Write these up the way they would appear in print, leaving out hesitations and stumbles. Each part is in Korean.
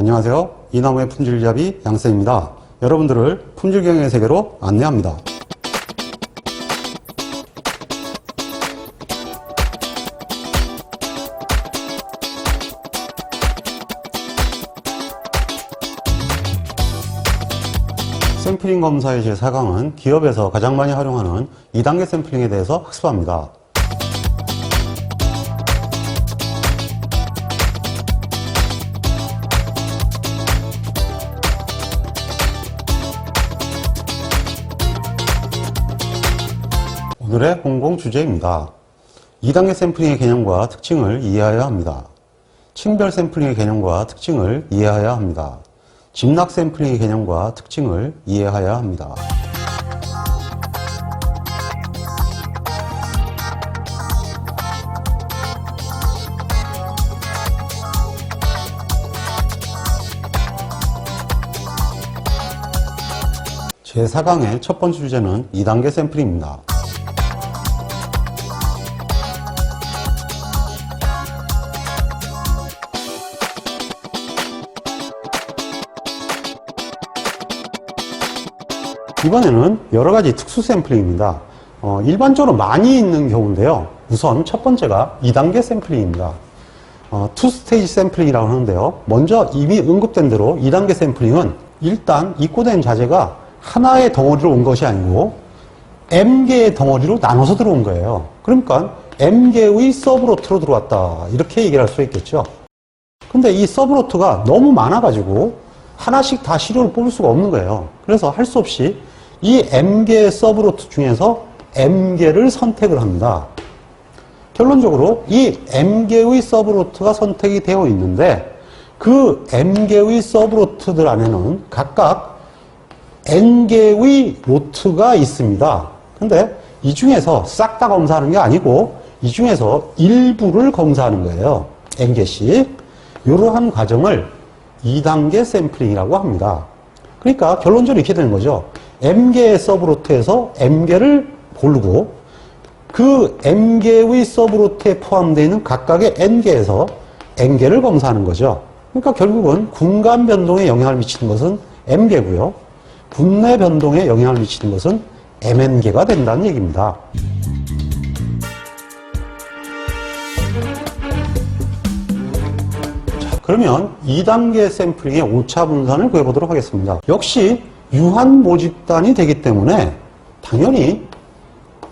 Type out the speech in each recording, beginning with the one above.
안녕하세요. 이나무의 품질잡이 양쌤입니다. 여러분들을 품질경영의 세계로 안내합니다. 샘플링 검사의 제4강은 기업에서 가장 많이 활용하는 2단계 샘플링에 대해서 학습합니다. 오늘의 공공 주제입니다. 2단계 샘플링의 개념과 특징을 이해해야 합니다. 층별 샘플링의 개념과 특징을 이해해야 합니다. 집락 샘플링의 개념과 특징을 이해해야 합니다. 제4강의 첫 번째 주제는 2단계 샘플링입니다. 이번에는 여러가지 특수 샘플링입니다. 일반적으로 많이 있는 경우인데요. 우선 첫 번째가 2단계 샘플링입니다. 투 스테이지 샘플링이라고 하는데요. 먼저 이미 언급된 대로 2단계 샘플링은 일단 입고된 자재가 하나의 덩어리로 온 것이 아니고 M개의 덩어리로 나눠서 들어온 거예요. 그러니까 M개의 서브로트로 들어왔다, 이렇게 얘기를 할 수 있겠죠. 근데 이 서브로트가 너무 많아가지고 하나씩 다 시료를 뽑을 수가 없는 거예요. 그래서 할 수 없이 이 M개의 서브로트 중에서 M개를 선택을 합니다. 결론적으로 이 M개의 서브로트가 선택이 되어 있는데 그 M개의 서브로트들 안에는 각각 N개의 로트가 있습니다. 근데 이 중에서 싹 다 검사하는 게 아니고 이 중에서 일부를 검사하는 거예요. N개씩. 이러한 과정을 2단계 샘플링이라고 합니다. 그러니까 결론적으로 이렇게 되는 거죠. M개의 서브로트에서 M개를 고르고 그 M개의 서브로트에 포함되어 있는 각각의 N개에서 N개를 검사하는 거죠. 그러니까 결국은 군간 변동에 영향을 미치는 것은 M개고요. 군내 변동에 영향을 미치는 것은 MN개가 된다는 얘기입니다. 그러면 2단계 샘플링의 오차 분산을 구해보도록 하겠습니다. 역시 유한 모집단이 되기 때문에 당연히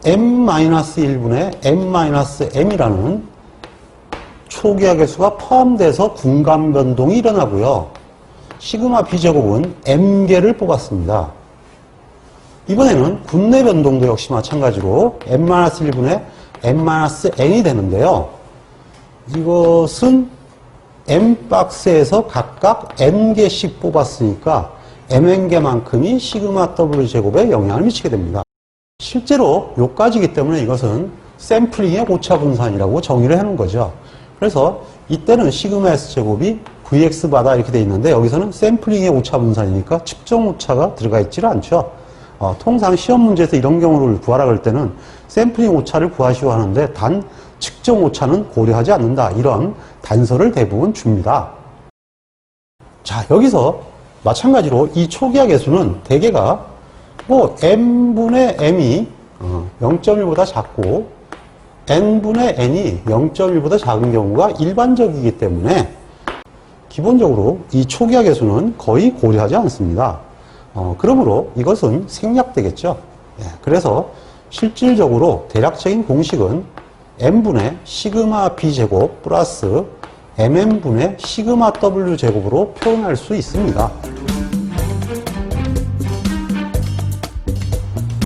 M-1분의 M-M이라는 초기화 개수가 포함돼서 군간 변동이 일어나고요. 시그마 B제곱은 M개를 뽑았습니다. 이번에는 군내 변동도 역시 마찬가지로 M-1분의 M-N이 되는데요. 이것은 M박스에서 각각 N개씩 뽑았으니까 MN개만큼이 시그마 W제곱에 영향을 미치게 됩니다. 실제로 요까지이기 때문에 이것은 샘플링의 오차 분산이라고 정의를 해놓은 거죠. 그래서 이때는 시그마 S제곱이 VX바다 이렇게 돼 있는데 여기서는 샘플링의 오차 분산이니까 측정 오차가 들어가 있지를 않죠. 통상 시험 문제에서 이런 경우를 구하라 그럴 때는 샘플링 오차를 구하시오 하는데 단 측정 오차는 고려하지 않는다, 이런 단서를 대부분 줍니다. 자, 여기서 마찬가지로 이 초기화 개수는 대개가 뭐 M분의 M이 0.1보다 작고 N분의 N이 0.1보다 작은 경우가 일반적이기 때문에 기본적으로 이 초기화 개수는 거의 고려하지 않습니다. 그러므로 이것은 생략되겠죠. 그래서 실질적으로 대략적인 공식은 M분의 시그마 B제곱 플러스 MN분의 시그마 W제곱으로 표현할 수 있습니다.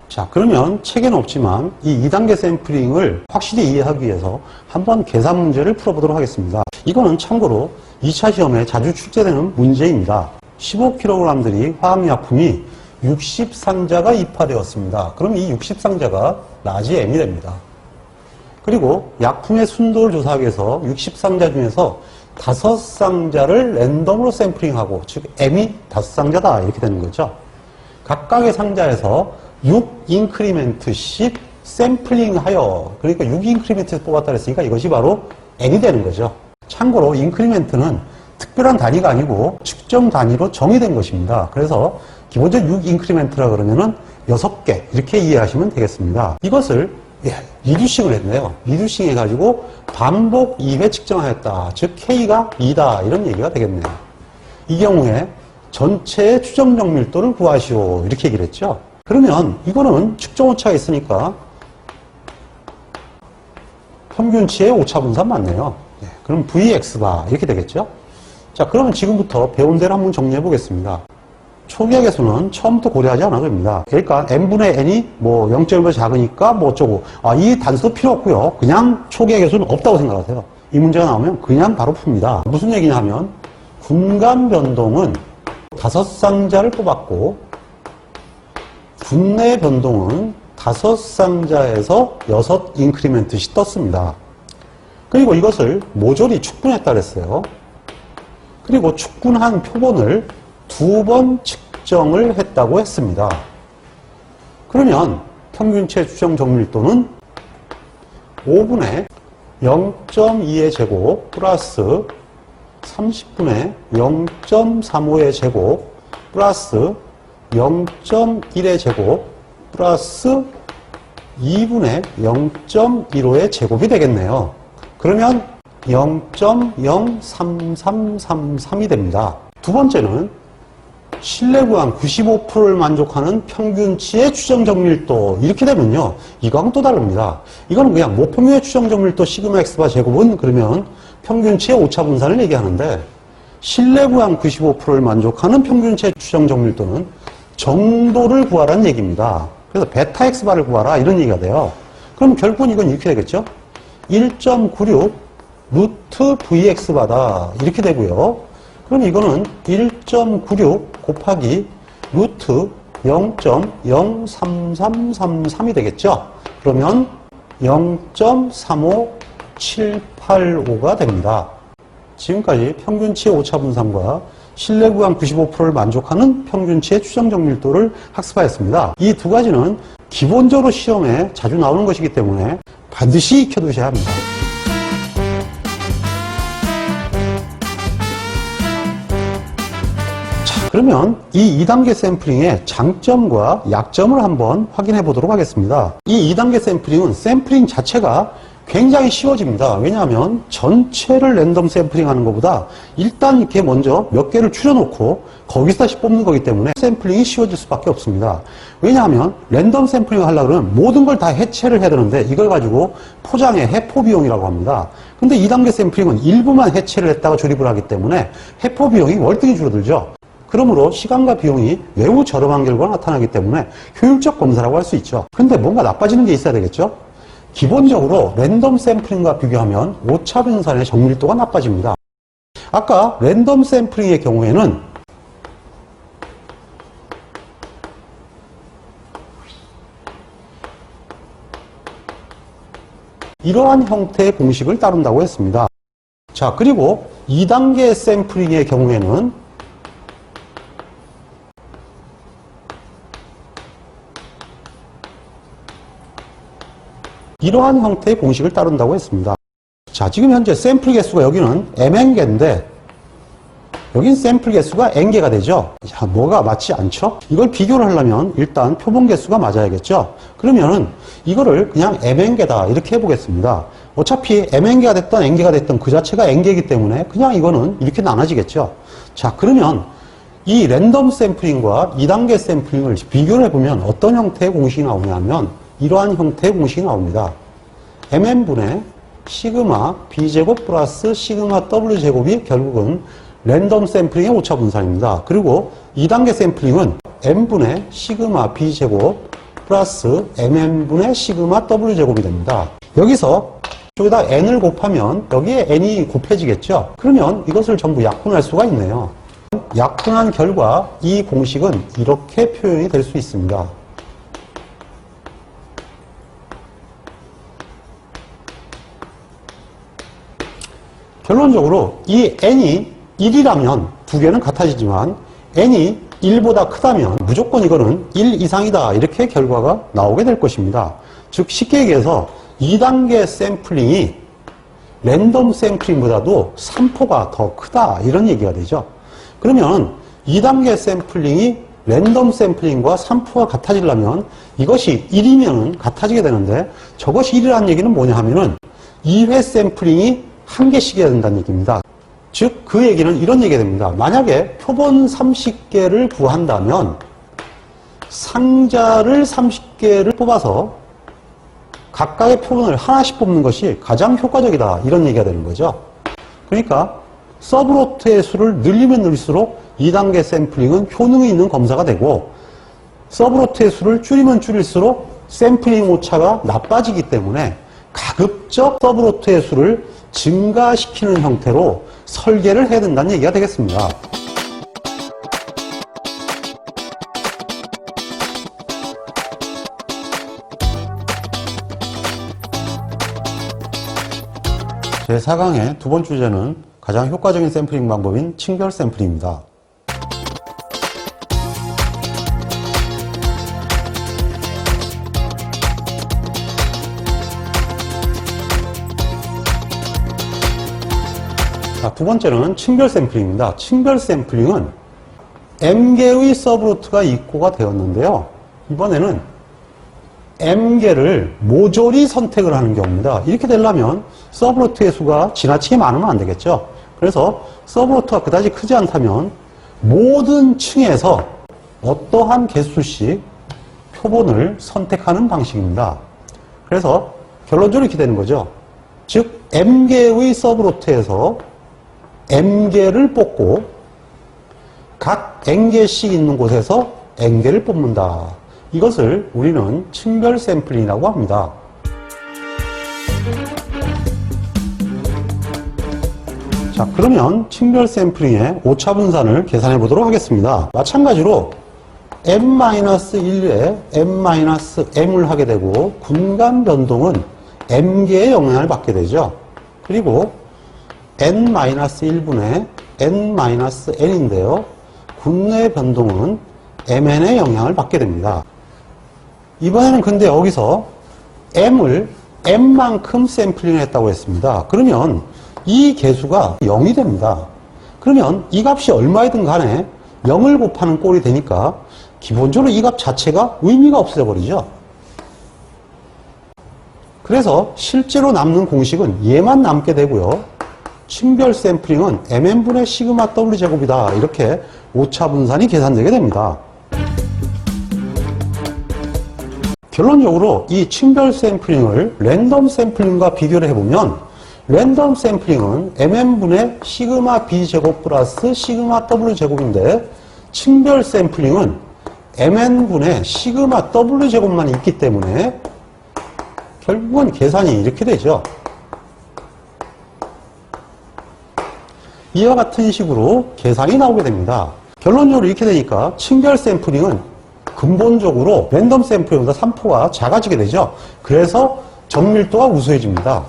자, 그러면 책에는 없지만 이 2단계 샘플링을 확실히 이해하기 위해서 한번 계산 문제를 풀어보도록 하겠습니다. 이거는 참고로 2차 시험에 자주 출제되는 문제입니다. 15kg들이 화학약품이 60상자가 입하되었습니다. 그럼 이 60상자가 라지 M이 됩니다. 그리고 약품의 순도를 조사하기 위해서 60상자 중에서 5상자를 랜덤으로 샘플링하고, 즉 M이 5상자다 이렇게 되는 거죠. 각각의 상자에서 6인크리멘트씩 샘플링하여, 그러니까 6인크리멘트에서 뽑았다 그랬으니까 이것이 바로 N이 되는 거죠. 참고로 인크리멘트는 특별한 단위가 아니고 측정 단위로 정의된 것입니다. 그래서 기본적으로 6 인크리멘트라 그러면은 6개 이렇게 이해하시면 되겠습니다. 이것을 리듀싱을 했네요. 리듀싱 해가지고 반복 2회 측정하였다. 즉 K가 2다 이런 얘기가 되겠네요. 이 경우에 전체의 추정 정밀도를 구하시오 이렇게 얘기를 했죠. 그러면 이거는 측정 오차가 있으니까 평균치의 오차 분산 맞네요. 그럼 Vx바 이렇게 되겠죠. 자, 그러면 지금부터 배운 대로 한번 정리해 보겠습니다. 초기화 개수는 처음부터 고려하지 않아도 됩니다. 그러니까 n분의 n이 뭐 0.1보다 작으니까 뭐 어쩌고 이 단수도 필요 없고요. 그냥 초기화 개수는 없다고 생각하세요. 이 문제가 나오면 그냥 바로 풉니다. 무슨 얘기냐 하면 분간 변동은 5상자를 뽑았고 분내 변동은 5상자에서 6 인크리멘트씩 떴습니다. 그리고 이것을 모조리 축분했다 그랬어요. 그리고 축분한 표본을 2번 측정을 했다고 했습니다. 그러면 평균체 추정 정밀도는 5분의 0.2의 제곱 플러스 30분의 0.35의 제곱 플러스 0.1의 제곱 플러스 2분의 0.15의 제곱이 되겠네요. 그러면 0.03333이 됩니다. 두 번째는 신뢰 구간 95%를 만족하는 평균치의 추정 정밀도 이렇게 되면요. 이거하고는 또 다릅니다. 이거는 그냥 모평균의 추정 정밀도 시그마 x바 제곱은 그러면 평균치의 오차 분산을 얘기하는데 신뢰 구간 95%를 만족하는 평균치의 추정 정밀도는 정도를 구하라는 얘기입니다. 그래서 베타 x바를 구하라 이런 얘기가 돼요. 그럼 결국은 이건 이렇게 되겠죠. 1.96 루트 vx바다 이렇게 되고요. 그럼 이거는 1.96 곱하기 루트 0.03333이 되겠죠. 그러면 0.35785가 됩니다. 지금까지 평균치의 오차 분산과 신뢰 구간 95%를 만족하는 평균치의 추정 정밀도를 학습하였습니다. 이 두 가지는 기본적으로 시험에 자주 나오는 것이기 때문에 반드시 익혀두셔야 합니다. 자, 그러면 이 2단계 샘플링의 장점과 약점을 한번 확인해 보도록 하겠습니다. 이 2단계 샘플링은 샘플링 자체가 굉장히 쉬워집니다. 왜냐하면 전체를 랜덤 샘플링 하는 것보다 일단 이렇게 먼저 몇 개를 추려놓고 거기서 다시 뽑는 거기 때문에 샘플링이 쉬워질 수밖에 없습니다. 왜냐하면 랜덤 샘플링을 하려고 그러면 모든 걸 다 해체를 해야 되는데 이걸 가지고 포장해 해포 비용이라고 합니다. 근데 2단계 샘플링은 일부만 해체를 했다가 조립을 하기 때문에 해포 비용이 월등히 줄어들죠. 그러므로 시간과 비용이 매우 저렴한 결과가 나타나기 때문에 효율적 검사라고 할 수 있죠. 근데 뭔가 나빠지는 게 있어야 되겠죠. 기본적으로 랜덤 샘플링과 비교하면 오차 분산의 정밀도가 나빠집니다. 아까 랜덤 샘플링의 경우에는 이러한 형태의 공식을 따른다고 했습니다. 자, 그리고 2단계 샘플링의 경우에는 이러한 형태의 공식을 따른다고 했습니다. 자, 지금 현재 샘플 개수가 여기는 mn개인데 여긴 샘플 개수가 n개가 되죠. 자, 뭐가 맞지 않죠? 이걸 비교를 하려면 일단 표본 개수가 맞아야겠죠. 그러면은 이거를 그냥 mn개다 이렇게 해보겠습니다. 어차피 mn개가 됐던 n개가 됐던 그 자체가 n개이기 때문에 그냥 이거는 이렇게 나눠지겠죠. 자, 그러면 이 랜덤 샘플링과 2단계 샘플링을 비교를 해보면 어떤 형태의 공식이 나오냐면 이러한 형태의 공식이 나옵니다. mn분의 시그마 b제곱 플러스 시그마 w제곱이 결국은 랜덤 샘플링의 오차 분산입니다. 그리고 2단계 샘플링은 n분의 시그마 b제곱 플러스 mn분의 시그마 w제곱이 됩니다. 여기서 여기다 n을 곱하면 여기에 n이 곱해지겠죠. 그러면 이것을 전부 약분할 수가 있네요. 약분한 결과 이 공식은 이렇게 표현이 될 수 있습니다. 결론적으로 이 n이 1이라면 두 개는 같아지지만 n이 1보다 크다면 무조건 이거는 1 이상이다 이렇게 결과가 나오게 될 것입니다. 즉 쉽게 얘기해서 2단계 샘플링이 랜덤 샘플링보다도 3포가 더 크다 이런 얘기가 되죠. 그러면 2단계 샘플링이 랜덤 샘플링과 산포가 같아지려면 이것이 1이면 같아지게 되는데 저것이 1이라는 얘기는 뭐냐 하면은 2회 샘플링이 한 개씩이어야 된다는 얘기입니다. 즉, 그 얘기는 이런 얘기가 됩니다. 만약에 표본 30개를 구한다면 상자를 30개를 뽑아서 각각의 표본을 하나씩 뽑는 것이 가장 효과적이다. 이런 얘기가 되는 거죠. 그러니까 서브로트의 수를 늘리면 늘릴수록 2단계 샘플링은 효능이 있는 검사가 되고 서브로트의 수를 줄이면 줄일수록 샘플링 오차가 나빠지기 때문에 가급적 서브로트의 수를 증가시키는 형태로 설계를 해야 된다는 얘기가 되겠습니다. 제4강의 두 번째 주제는 가장 효과적인 샘플링 방법인 층별 샘플링입니다. 자, 두 번째는 층별 샘플링입니다. 층별 샘플링은 M개의 서브로트가 입고가 되었는데요. 이번에는 M개를 모조리 선택을 하는 경우입니다. 이렇게 되려면 서브로트의 수가 지나치게 많으면 안 되겠죠. 그래서 서브로트가 그다지 크지 않다면 모든 층에서 어떠한 개수씩 표본을 선택하는 방식입니다. 그래서 결론적으로 이렇게 되는 거죠. 즉 M개의 서브로트에서 M개를 뽑고 각 N개씩 있는 곳에서 N개를 뽑는다. 이것을 우리는 층별 샘플링이라고 합니다. 자, 그러면 층별 샘플링의 오차 분산을 계산해 보도록 하겠습니다. 마찬가지로 M-1에 M-M을 하게 되고 군간 변동은 M개의 영향을 받게 되죠. 그리고 N-1분의 N-N인데요. 군내 변동은 MN의 영향을 받게 됩니다. 이번에는 근데 여기서 M을 M만큼 샘플링을 했다고 했습니다. 그러면 이 개수가 0이 됩니다. 그러면 이 값이 얼마이든 간에 0을 곱하는 꼴이 되니까 기본적으로 이 값 자체가 의미가 없어져 버리죠. 그래서 실제로 남는 공식은 얘만 남게 되고요. 층별 샘플링은 MN분의 시그마 W 제곱이다. 이렇게 오차 분산이 계산되게 됩니다. 결론적으로 이 층별 샘플링을 랜덤 샘플링과 비교를 해보면 랜덤 샘플링은 MN분의 시그마 B 제곱 플러스 시그마 W 제곱인데 층별 샘플링은 MN분의 시그마 W 제곱만 있기 때문에 결국은 계산이 이렇게 되죠. 이와 같은 식으로 계산이 나오게 됩니다. 결론적으로 이렇게 되니까 층별 샘플링은 근본적으로 랜덤 샘플링보다 산포가 작아지게 되죠. 그래서 정밀도가 우수해집니다.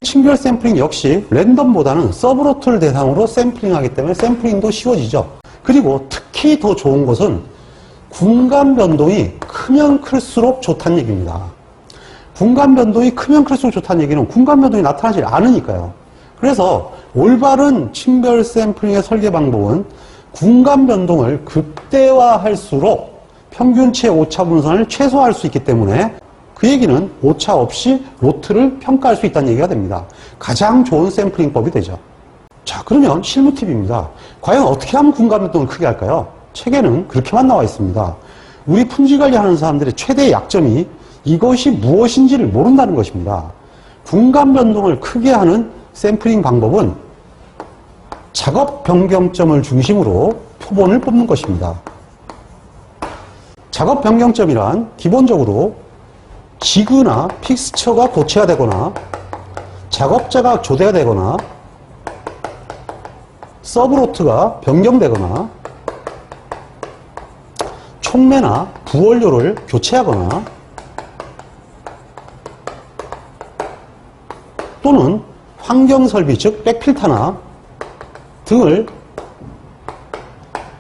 층별 샘플링 역시 랜덤보다는 서브로트를 대상으로 샘플링하기 때문에 샘플링도 쉬워지죠. 그리고 특히 더 좋은 것은 군간 변동이 크면 클수록 좋다는 얘기입니다. 군간 변동이 크면 클수록 좋다는 얘기는 군간 변동이 나타나지 않으니까요. 그래서 올바른 층별 샘플링의 설계 방법은 군간 변동을 극대화할수록 평균치의 오차 분산을 최소화할 수 있기 때문에 그 얘기는 오차 없이 로트를 평가할 수 있다는 얘기가 됩니다. 가장 좋은 샘플링법이 되죠. 자, 그러면 실무 팁입니다. 과연 어떻게 하면 군간 변동을 크게 할까요? 책에는 그렇게만 나와 있습니다. 우리 품질 관리하는 사람들의 최대의 약점이 이것이 무엇인지를 모른다는 것입니다. 군간 변동을 크게 하는 샘플링 방법은 작업 변경점을 중심으로 표본을 뽑는 것입니다. 작업 변경점이란 기본적으로 지그나 픽스처가 고체가 되거나 작업자가 조대가 되거나 서브로트가 변경되거나 촉매나 부원료를 교체하거나 또는 환경설비 즉 백필터나 등을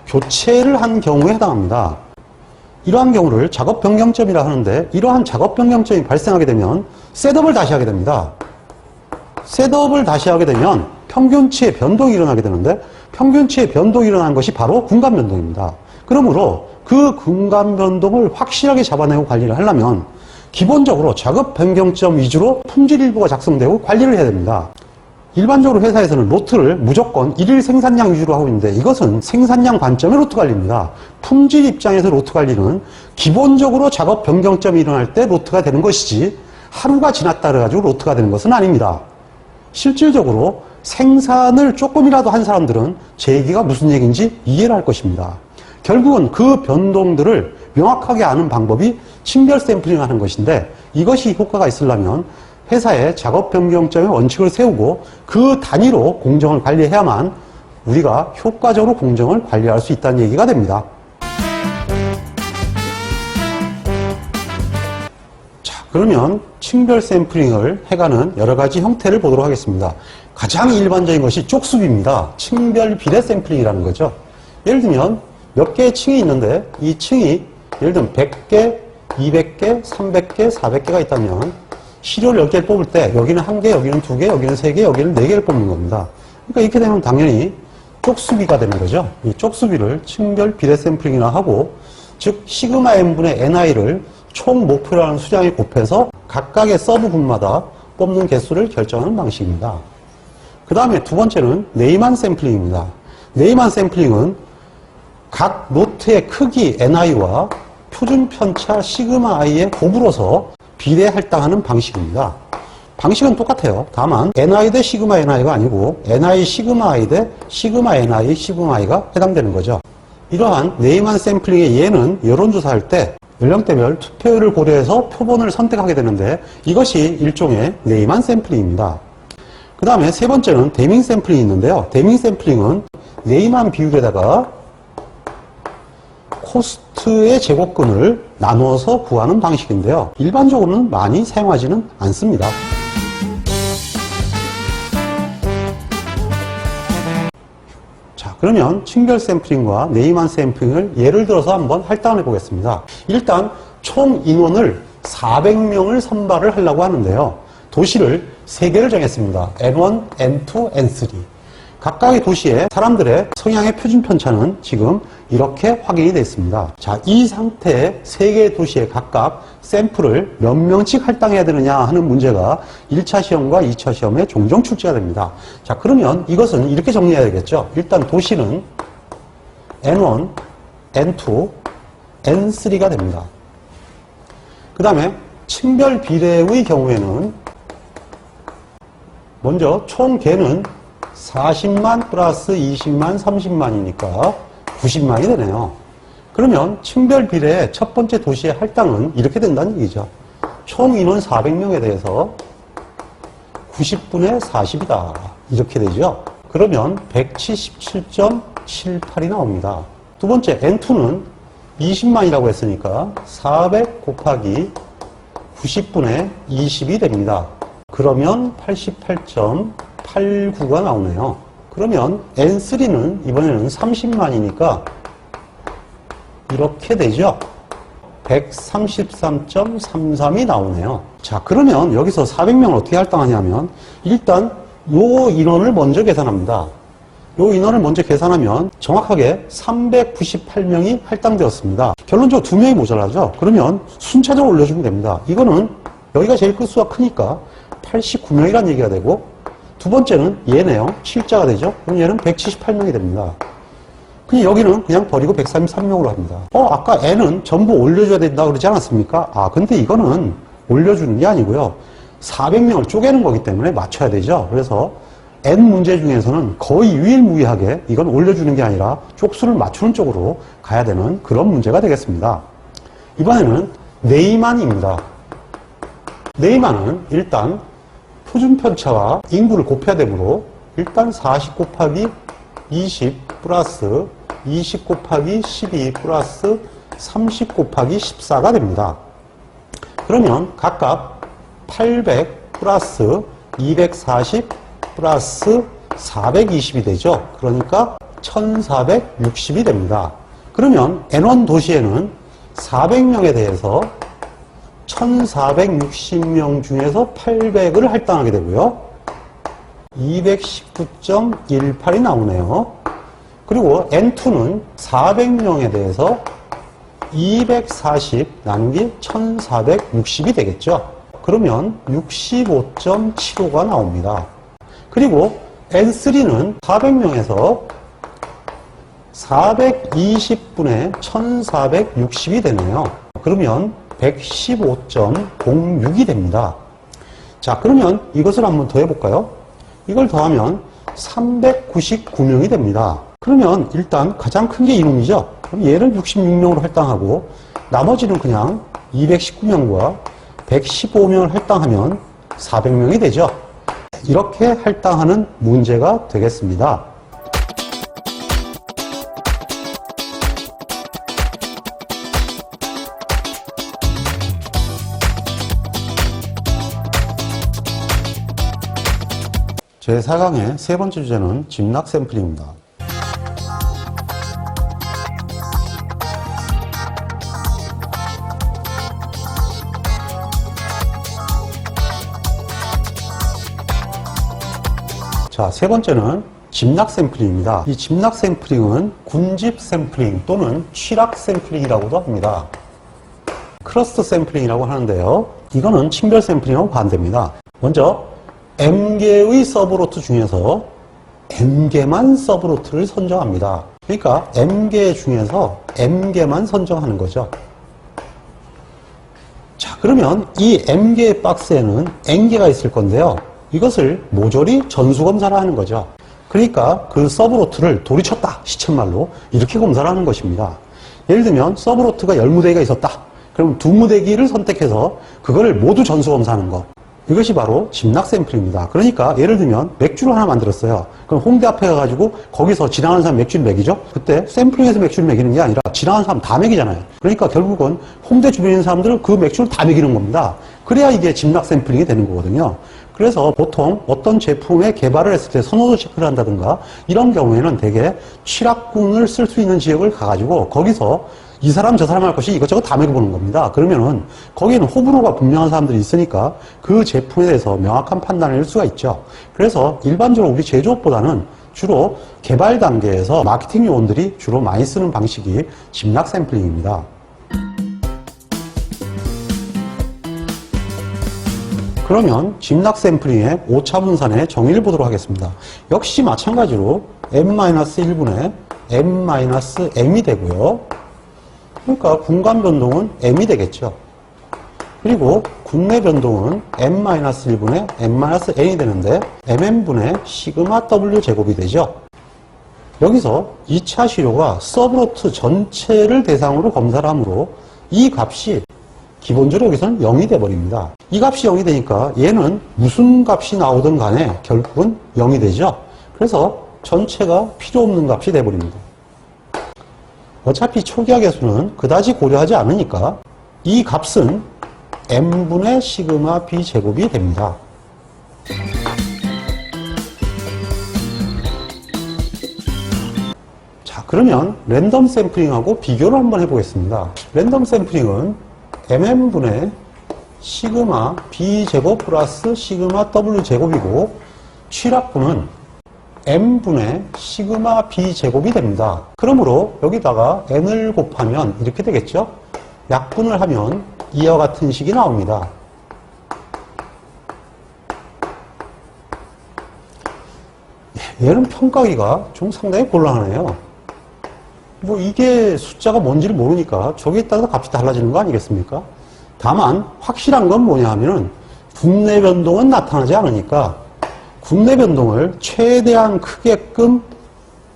교체를 한 경우에 해당합니다. 이러한 경우를 작업 변경점이라 하는데 이러한 작업 변경점이 발생하게 되면 셋업을 다시 하게 됩니다. 셋업을 다시 하게 되면 평균치의 변동이 일어나게 되는데 평균치의 변동이 일어난 것이 바로 군감 변동입니다. 그러므로 그 군감 변동을 확실하게 잡아내고 관리를 하려면 기본적으로 작업 변경점 위주로 품질 일부가 작성되고 관리를 해야 됩니다. 일반적으로 회사에서는 로트를 무조건 일일 생산량 위주로 하고 있는데 이것은 생산량 관점의 로트 관리입니다. 품질 입장에서 로트 관리는 기본적으로 작업 변경점이 일어날 때 로트가 되는 것이지 하루가 지났다 그래가지고 로트가 되는 것은 아닙니다. 실질적으로 생산을 조금이라도 한 사람들은 제 얘기가 무슨 얘기인지 이해를 할 것입니다. 결국은 그 변동들을 명확하게 아는 방법이 층별 샘플링 하는 것인데 이것이 효과가 있으려면 회사의 작업 변경점의 원칙을 세우고 그 단위로 공정을 관리해야만 우리가 효과적으로 공정을 관리할 수 있다는 얘기가 됩니다. 자, 그러면 층별 샘플링을 해가는 여러 가지 형태를 보도록 하겠습니다. 가장 일반적인 것이 쪽수비입니다. 층별 비례 샘플링이라는 거죠. 예를 들면 몇 개의 층이 있는데 이 층이 예를 들면 100개, 200개, 300개, 400개가 있다면 시료를 10개를 뽑을 때 여기는 1개, 여기는 2개, 여기는 3개, 여기는 4개를 뽑는 겁니다. 그러니까 이렇게 되면 당연히 쪽수비가 되는 거죠. 이 쪽수비를 층별 비례 샘플링이라 하고 즉 시그마 n분의 ni를 총 목표라는 수량에 곱해서 각각의 서브군마다 뽑는 개수를 결정하는 방식입니다. 그 다음에 두 번째는 네이만 샘플링입니다. 네이만 샘플링은 각 노트의 크기 ni와 표준 편차 시그마 i의 곱으로서 비례 할당하는 방식입니다. 방식은 똑같아요. 다만 ni 대 시그마 ni가 아니고 ni 시그마 i 대 시그마 ni 시그마 i가 해당되는 거죠. 이러한 네이만 샘플링의 예는 여론조사할 때 연령대별 투표율을 고려해서 표본을 선택하게 되는데 이것이 일종의 네이만 샘플링입니다. 그 다음에 세 번째는 데밍 샘플링이 있는데요. 데밍 샘플링은 네이만 비율에다가 코스트의 제곱근을 나누어서 구하는 방식인데요. 일반적으로는 많이 사용하지는 않습니다. 자, 그러면 층별 샘플링과 네이만 샘플링을 예를 들어서 한번 할당해 보겠습니다. 일단 총 인원을 400명을 선발을 하려고 하는데요. 도시를 3개를 정했습니다. N1, N2, N3. 각각의 도시의 사람들의 성향의 표준 편차는 지금 이렇게 확인이 되어 있습니다. 자, 이 상태의 3개의 도시에 각각 샘플을 몇 명씩 할당해야 되느냐 하는 문제가 1차 시험과 2차 시험에 종종 출제가 됩니다. 자, 그러면 이것은 이렇게 정리해야 되겠죠. 일단 도시는 N1, N2, N3가 됩니다. 그 다음에 층별 비례의 경우에는 먼저 총 개는 40만 플러스 20만, 30만이니까 90만이 되네요. 그러면 층별 비례의 첫 번째 도시의 할당은 이렇게 된다는 얘기죠. 총 인원 400명에 대해서 90분의 40이다. 이렇게 되죠. 그러면 177.78이 나옵니다. 두 번째 N2는 20만이라고 했으니까 400 곱하기 90분의 20이 됩니다. 그러면 88.89가 나오네요. 그러면 N3는 이번에는 30만이니까 이렇게 되죠. 133.33이 나오네요. 자, 그러면 여기서 400명을 어떻게 할당하냐면 일단 요 인원을 먼저 계산합니다. 요 인원을 먼저 계산하면 정확하게 398명이 할당되었습니다. 결론적으로 2명이 모자라죠. 그러면 순차적으로 올려주면 됩니다. 이거는 여기가 제일 끝수가 크니까 89명이라는 얘기가 되고 두 번째는 얘네요. 7자가 되죠. 그럼 얘는 178명이 됩니다. 그냥 여기는 그냥 버리고 133명으로 합니다. 아까 N은 전부 올려줘야 된다고 그러지 않았습니까? 아, 근데 이거는 올려주는 게 아니고요. 400명을 쪼개는 거기 때문에 맞춰야 되죠. 그래서 N 문제 중에서는 거의 유일무이하게 이건 올려주는 게 아니라 쪽수를 맞추는 쪽으로 가야 되는 그런 문제가 되겠습니다. 이번에는 네이만입니다. 네이만은 일단 표준편차와 인구를 곱해야 되므로 일단 40 곱하기 20 플러스 20 곱하기 12 플러스 30 곱하기 14가 됩니다. 그러면 각각 800 플러스 240 플러스 420이 되죠. 그러니까 1460이 됩니다. 그러면 N1 도시에는 400명에 대해서 1460명 중에서 800을 할당하게 되고요. 219.18이 나오네요. 그리고 N2는 400명에 대해서 240 나누기 1460이 되겠죠. 그러면 65.75가 나옵니다. 그리고 N3는 400명에서 420분의 1460이 되네요. 그러면 115.06이 됩니다. 자, 그러면 이것을 한번 더 해볼까요? 이걸 더하면 399명이 됩니다. 그러면 일단 가장 큰 게 이놈이죠. 그럼 얘를 66명으로 할당하고 나머지는 그냥 219명과 115명을 할당하면 400명이 되죠. 이렇게 할당하는 문제가 되겠습니다. 제4강의 세 번째 주제는 집락 샘플링입니다. 자, 세 번째는 집락 샘플링입니다. 이 집락 샘플링은 군집 샘플링 또는 취락 샘플링이라고도 합니다. 클러스터 샘플링이라고 하는데요. 이거는 층별 샘플링하고 반대입니다. 먼저 M개의 서브로트 중에서 M개만 서브로트를 선정합니다. 그러니까 M개 중에서 M개만 선정하는 거죠. 자, 그러면 이 M개의 박스에는 N개가 있을 건데요. 이것을 모조리 전수검사를 하는 거죠. 그러니까 그 서브로트를 돌이쳤다, 시쳇말로 이렇게 검사를 하는 것입니다. 예를 들면 서브로트가 10무대기가 있었다. 그럼 2무대기를 선택해서 그거를 모두 전수검사하는 것. 이것이 바로 집락 샘플입니다. 그러니까 예를 들면 맥주를 하나 만들었어요. 그럼 홍대 앞에 가가지고 거기서 지나가는 사람 맥주를 먹이죠. 그때 샘플링에서 맥주를 먹이는 게 아니라 지나가는 사람 다 먹이잖아요. 그러니까 결국은 홍대 주변에 있는 사람들은 그 맥주를 다 먹이는 겁니다. 그래야 이게 집락 샘플링이 되는 거거든요. 그래서 보통 어떤 제품의 개발을 했을 때 선호도 체크를 한다든가 이런 경우에는 대개 취락군을 쓸 수 있는 지역을 가가지고 거기서 이 사람 저 사람 할 것이 이것저것 다 먹여보는 겁니다. 그러면은 거기에는 호불호가 분명한 사람들이 있으니까 그 제품에 대해서 명확한 판단을 할 수가 있죠. 그래서 일반적으로 우리 제조업보다는 주로 개발 단계에서 마케팅 요원들이 주로 많이 쓰는 방식이 집락 샘플링입니다. 그러면 집락 샘플링의 오차 분산의 정의를 보도록 하겠습니다. 역시 마찬가지로 m-1분의 m-m이 되고요. 그러니까 군간 변동은 m이 되겠죠. 그리고 군내 변동은 m-1분의 m-n이 되는데 mm분의 시그마 w 제곱이 되죠. 여기서 2차 시료가 서브로트 전체를 대상으로 검사를 하므로 이 값이 기본적으로 여기서는 0이 돼버립니다. 이 값이 0이 되니까 얘는 무슨 값이 나오든 간에 결국은 0이 되죠. 그래서 전체가 필요 없는 값이 돼버립니다. 어차피 초기화 계수는 그다지 고려하지 않으니까 이 값은 m분의 시그마 b 제곱이 됩니다. 자, 그러면 랜덤 샘플링하고 비교를 한번 해보겠습니다. 랜덤 샘플링은 mm분의 시그마 b 제곱 플러스 시그마 w 제곱이고 취락분은 m분의 시그마 b 제곱이 됩니다. 그러므로 여기다가 n을 곱하면 이렇게 되겠죠? 약분을 하면 이와 같은 식이 나옵니다. 얘는 평가하기가 좀 상당히 곤란하네요. 뭐 이게 숫자가 뭔지를 모르니까 저기에 따라서 값이 달라지는 거 아니겠습니까? 다만 확실한 건 뭐냐 하면은 군내 변동은 나타나지 않으니까 군내 변동을 최대한 크게끔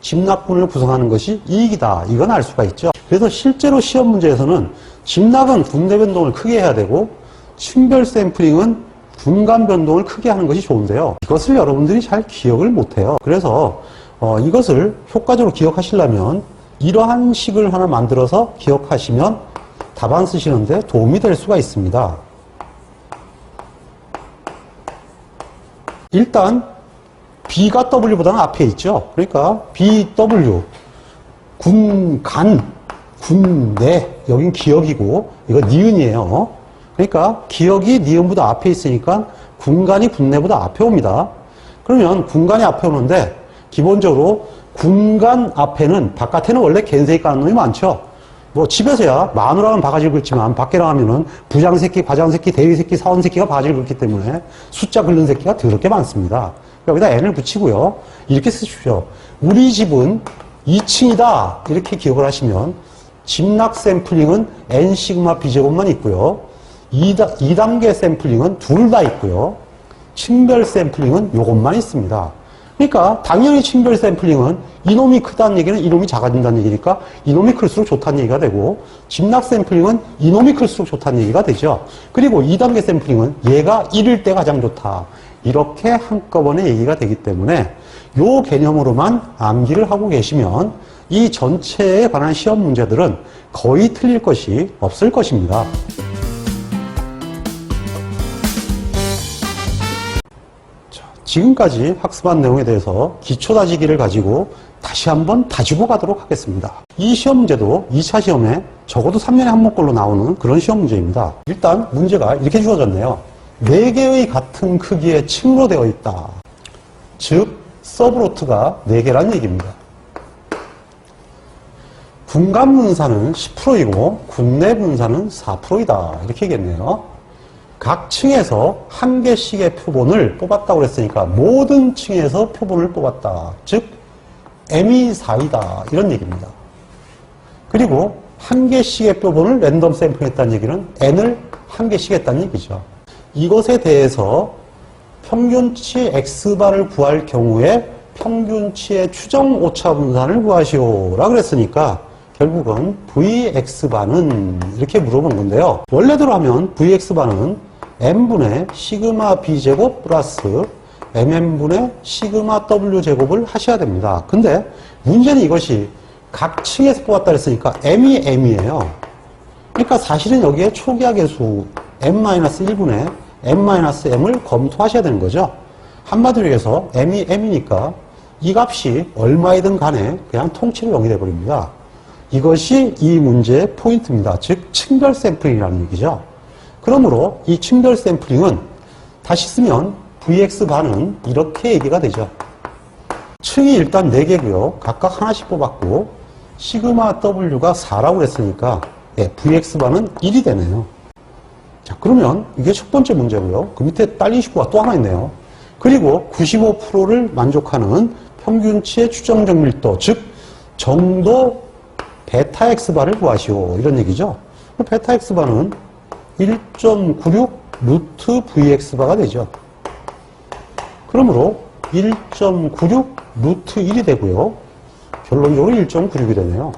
집락분을 구성하는 것이 이익이다. 이건 알 수가 있죠. 그래서 실제로 시험 문제에서는 집락은 군내 변동을 크게 해야 되고 층별 샘플링은 군간 변동을 크게 하는 것이 좋은데요. 이것을 여러분들이 잘 기억을 못해요. 그래서 이것을 효과적으로 기억하시려면 이러한 식을 하나 만들어서 기억하시면 답안 쓰시는데 도움이 될 수가 있습니다. 일단 B가 W보다는 앞에 있죠. 그러니까 BW 군간, 군내, 여긴 기억이고 이거 니은이에요. 그러니까 기억이 니은보다 앞에 있으니까 군간이 군내보다 앞에 옵니다. 그러면 군간이 앞에 오는데 기본적으로 군간 앞에는, 바깥에는 원래 갠세기 까는 놈이 많죠. 뭐 집에서야 마누라는 바가지를 긁지만 밖에 나가면은 부장새끼, 과장새끼, 대위새끼, 사원새끼가 바가지를 긁기 때문에 숫자 긁는 새끼가 더럽게 많습니다. 여기다 n을 붙이고요. 이렇게 쓰십시오. 우리 집은 2층이다. 이렇게 기억을 하시면 집락 샘플링은 n 시그마 b제곱만 있고요. 2단계 샘플링은 둘 다 있고요. 층별 샘플링은 요것만 있습니다. 그러니까 당연히 층별 샘플링은 이놈이 크다는 얘기는 이놈이 작아진다는 얘기니까 이놈이 클수록 좋다는 얘기가 되고, 집락 샘플링은 이놈이 클수록 좋다는 얘기가 되죠. 그리고 2단계 샘플링은 얘가 1일 때 가장 좋다. 이렇게 한꺼번에 얘기가 되기 때문에 요 개념으로만 암기를 하고 계시면 이 전체에 관한 시험 문제들은 거의 틀릴 것이 없을 것입니다. 지금까지 학습한 내용에 대해서 기초 다지기를 가지고 다시 한번 다지고 가도록 하겠습니다. 이 시험 문제도 2차 시험에 적어도 3년에 한 번꼴로 나오는 그런 시험 문제입니다. 일단 문제가 이렇게 주어졌네요. 4개의 같은 크기의 층으로 되어 있다. 즉 서브로트가 4개란 얘기입니다. 군간 분사는 10%이고 군내 분사는 4%이다. 이렇게 얘기했네요. 각 층에서 한 개씩의 표본을 뽑았다고 그랬으니까 모든 층에서 표본을 뽑았다. 즉 m이 4이다. 이런 얘기입니다. 그리고 한 개씩의 표본을 랜덤 샘플링했다는 얘기는 n을 한 개씩 했다는 얘기죠. 이것에 대해서 평균치 x바를 구할 경우에 평균치의 추정 오차 분산을 구하시오라 그랬으니까 결국은 vx바는 이렇게 물어본 건데요. 원래대로 하면 vx바는 m분의 시그마 b제곱 플러스 mm분의 시그마 w제곱을 하셔야 됩니다. 근데 문제는 이것이 각 층에서 뽑았다 그랬으니까 m이 m이에요. 그러니까 사실은 여기에 초기화 계수 m-1분의 m-m을 검토하셔야 되는 거죠. 한마디로 해서 m이 m이니까 이 값이 얼마이든 간에 그냥 통째로 0이 돼버립니다. 이것이 이 문제의 포인트입니다. 즉 층별 샘플링이라는 얘기죠. 그러므로 이 층별 샘플링은 다시 쓰면 vx바는 이렇게 얘기가 되죠. 층이 일단 4개고요. 각각 하나씩 뽑았고 시그마 w가 4라고 했으니까 vx바는 1이 되네요. 자, 그러면 이게 첫 번째 문제고요. 그 밑에 딸린 식구가 또 하나 있네요. 그리고 95%를 만족하는 평균치의 추정적 밀도, 즉 정도 베타 x바를 구하시오. 이런 얘기죠. 베타 x바는 1.96 루트 vx바가 되죠. 그러므로 1.96 루트 1이 되고요. 결론적으로 1.96이 되네요.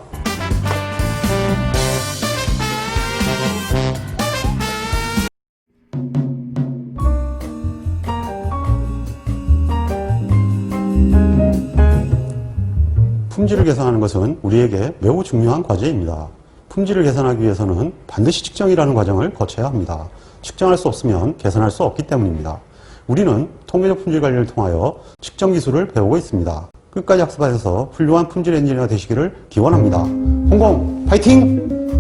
품질을 계산하는 것은 우리에게 매우 중요한 과제입니다. 품질을 계산하기 위해서는 반드시 측정이라는 과정을 거쳐야 합니다. 측정할 수 없으면 계산할 수 없기 때문입니다. 우리는 통계적 품질 관리를 통하여 측정 기술을 배우고 있습니다. 끝까지 학습하셔서 훌륭한 품질 엔지니어가 되시기를 기원합니다. 홍콩 파이팅!